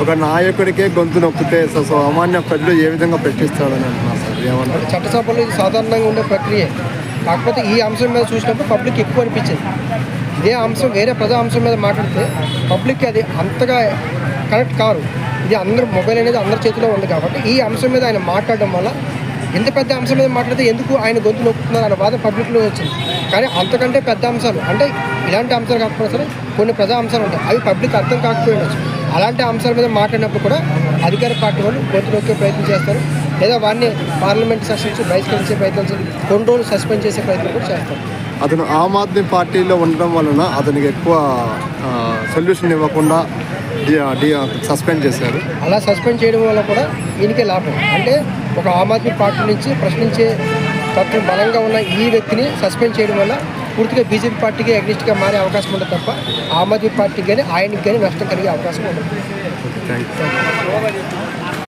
ఒక నాయకుడికే గొంతు నొక్కితే సామాన్య ప్రజలు ఏ విధంగా ప్రశ్నిస్తాడని అంటున్నారు సార్, ఏమన్నారు? చట్టసభలో ఇది సాధారణంగా ఉండే ప్రక్రియ. కాకపోతే ఈ అంశం మీద చూసినప్పుడు పబ్లిక్ ఎక్కువ అనిపించింది. ఇదే అంశం వేరే ప్రజా అంశం మీద మాట్లాడితే పబ్లిక్కి అది అంతగా కనెక్ట్ కారు. ఇది అందరూ మొబైల్ అనేది అందరి చేతిలో ఉంది కాబట్టి ఈ అంశం మీద ఆయన మాట్లాడడం వల్ల ఎంత పెద్ద అంశం మీద మాట్లాడితే ఎందుకు ఆయన గొంతు నొక్కుతున్నారు అనే వాదన పబ్లిక్లో వచ్చింది. కానీ అంతకంటే పెద్ద అంశాలు అంటే ఇలాంటి అంశాలు కాకపోయినా సరే కొన్ని ప్రజా అంశాలు ఉంటాయి, అవి పబ్లిక్ అర్థం కాకపోయిండొచ్చు. అలాంటి అంశాల మీద మాట్లాడినప్పుడు కూడా అధికార పార్టీ వాళ్ళు గొంతు నొక్కే ప్రయత్నం చేస్తారు, లేదా వారిని పార్లమెంట్ సెషన్స్ బహిష్కరించే ప్రయత్నం చేసి కొన్ని రోజులు సస్పెండ్ చేసే ప్రయత్నం కూడా చేస్తారు. అతను ఆమ్ ఆద్మీ పార్టీలో ఉండడం వలన అతనికి ఎక్కువ సొల్యూషన్ ఇవ్వకుండా సస్పెండ్ చేశారు. అలా సస్పెండ్ చేయడం వల్ల కూడా ఈయనకే లాభం. అంటే ఒక ఆమ్ ఆద్మీ పార్టీ నుంచి ప్రశ్నించే తత్వం బలంగా ఉన్న ఈ వ్యక్తిని సస్పెండ్ చేయడం వల్ల పూర్తిగా బీజేపీ పార్టీకి అగ్నిస్ట్గా మారే అవకాశం ఉంటుంది తప్ప ఆమ్ ఆద్మీ పార్టీకి కానీ ఆయనకి కానీ నష్టం కలిగే అవకాశం ఉండదు. Thank you.